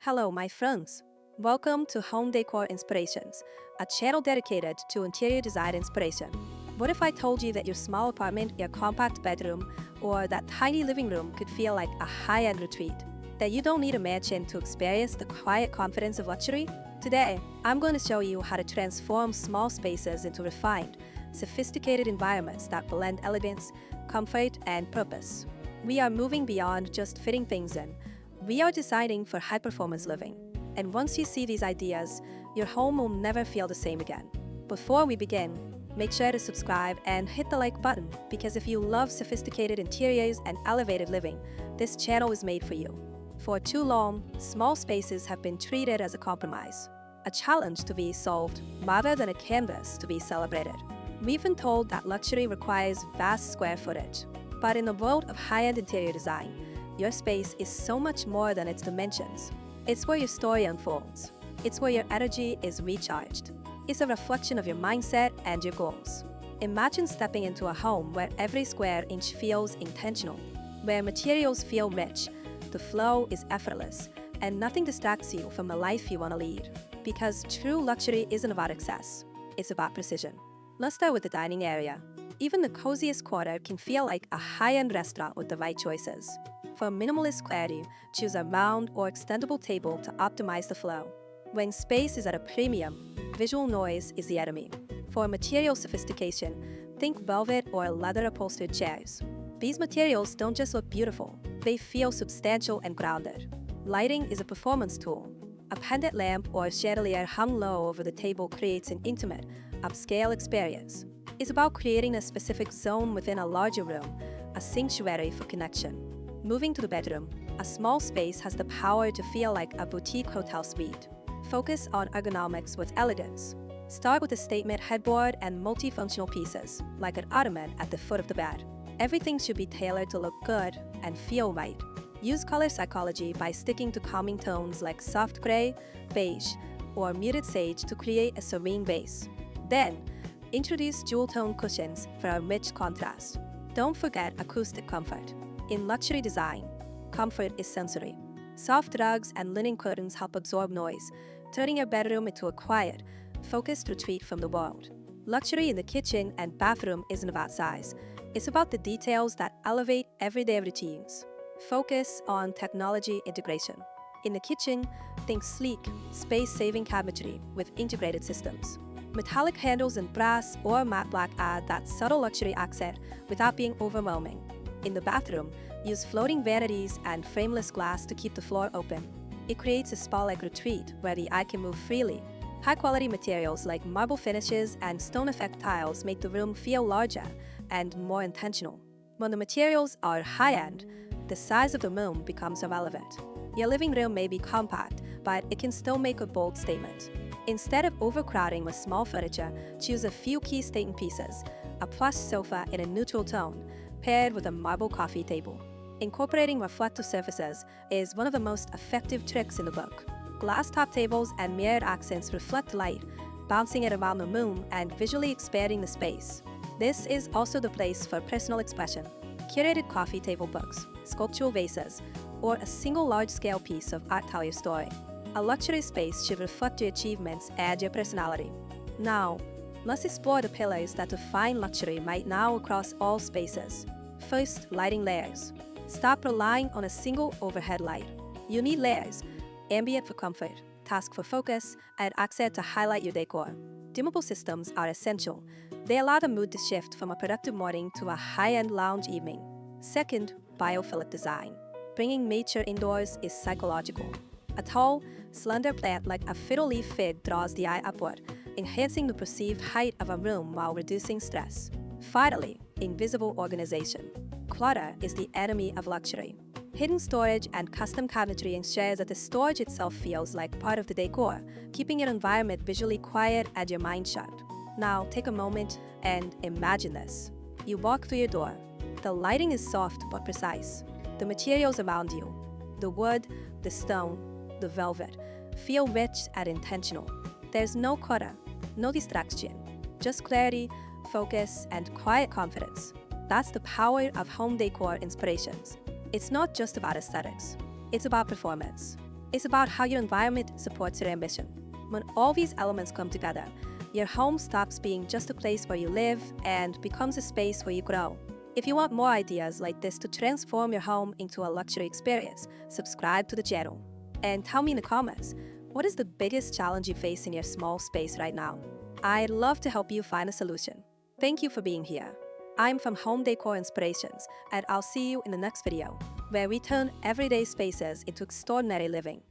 Hello, my friends. Welcome to Home Decor Inspirations, a channel dedicated to interior design inspiration. What if I told you that your small apartment, your compact bedroom, or that tiny living room could feel like a high end retreat? That you don't need a mansion to experience the quiet confidence of luxury? Today, I'm going to show you how to transform small spaces into refined, sophisticated environments that blend elegance, comfort, and purpose. We are moving beyond just fitting things in. We are designing for high performance living. And once you see these ideas, your home will never feel the same again. Before we begin, make sure to subscribe and hit the like button because if you love sophisticated interiors and elevated living, this channel is made for you. For too long, small spaces have been treated as a compromise, a challenge to be solved rather than a canvas to be celebrated. We've been told that luxury requires vast square footage, but in the world of high-end interior design, your space is so much more than its dimensions. It's where your story unfolds. It's where your energy is recharged. It's a reflection of your mindset and your goals. Imagine stepping into a home where every square inch feels intentional, where materials feel rich, the flow is effortless, and nothing distracts you from the life you want to lead. Because true luxury isn't about excess, it's about precision. Let's start with the dining area. Even the coziest corner can feel like a high-end restaurant with the right choices. For minimalist clarity, choose a round or extendable table to optimize the flow. When space is at a premium, visual noise is the enemy. For material sophistication, think velvet or leather upholstered chairs. These materials don't just look beautiful, they feel substantial and grounded. Lighting is a performance tool. A pendant lamp or chandelier hung low over the table creates an intimate, upscale experience. It's about creating a specific zone within a larger room, a sanctuary for connection. Moving to the bedroom, a small space has the power to feel like a boutique hotel suite. Focus on ergonomics with elegance. Start with a statement headboard and multifunctional pieces, like an ottoman at the foot of the bed. Everything should be tailored to look good and feel right. Use color psychology by sticking to calming tones like soft gray, beige, or muted sage to create a serene base. Then, introduce jewel-tone cushions for a rich contrast. Don't forget acoustic comfort. In luxury design, comfort is sensory. Soft rugs and linen curtains help absorb noise, turning your bedroom into a quiet, focused retreat from the world. Luxury in the kitchen and bathroom isn't about size. It's about the details that elevate everyday routines. Focus on technology integration. In the kitchen, think sleek, space-saving cabinetry with integrated systems. Metallic handles in brass or matte black add that subtle luxury accent without being overwhelming. In the bathroom, use floating vanities and frameless glass to keep the floor open. It creates a spa-like retreat where the eye can move freely. High-quality materials like marble finishes and stone effect tiles make the room feel larger and more intentional. When the materials are high-end, the size of the room becomes irrelevant. Your living room may be compact, but it can still make a bold statement. Instead of overcrowding with small furniture, choose a few key statement pieces, a plush sofa in a neutral tone, paired with a marble coffee table. Incorporating reflective surfaces is one of the most effective tricks in the book. Glass top tables and mirrored accents reflect light, bouncing it around the room and visually expanding the space. This is also the place for personal expression. Curated coffee table books, sculptural vases, or a single large-scale piece of art tell your story. A luxury space should reflect your achievements and your personality. Now, let's explore the pillars that define luxury right now across all spaces. First, lighting layers. Stop relying on a single overhead light. You need layers: ambient for comfort, task for focus, and accent to highlight your decor. Dimmable systems are essential. They allow the mood to shift from a productive morning to a high-end lounge evening. Second, biophilic design. Bringing nature indoors is psychological. A tall, slender plant like a fiddle-leaf fig draws the eye upward, enhancing the perceived height of a room while reducing stress. Finally, invisible organization. Clutter is the enemy of luxury. Hidden storage and custom cabinetry ensures that the storage itself feels like part of the decor, keeping your environment visually quiet and your mind shut. Now, take a moment and imagine this. You walk through your door. The lighting is soft but precise. The materials around you, the wood, the stone, the velvet, feel rich and intentional. There's no clutter, no distraction, just clarity, focus, and quiet confidence. That's the power of home decor inspirations. It's not just about aesthetics, it's about performance. It's about how your environment supports your ambition. When all these elements come together, your home stops being just a place where you live and becomes a space where you grow. If you want more ideas like this to transform your home into a luxury experience, subscribe to the channel. And tell me in the comments, what is the biggest challenge you face in your small space right now? I'd love to help you find a solution. Thank you for being here. I'm from Home Decor Inspirations, and I'll see you in the next video, where we turn everyday spaces into extraordinary living.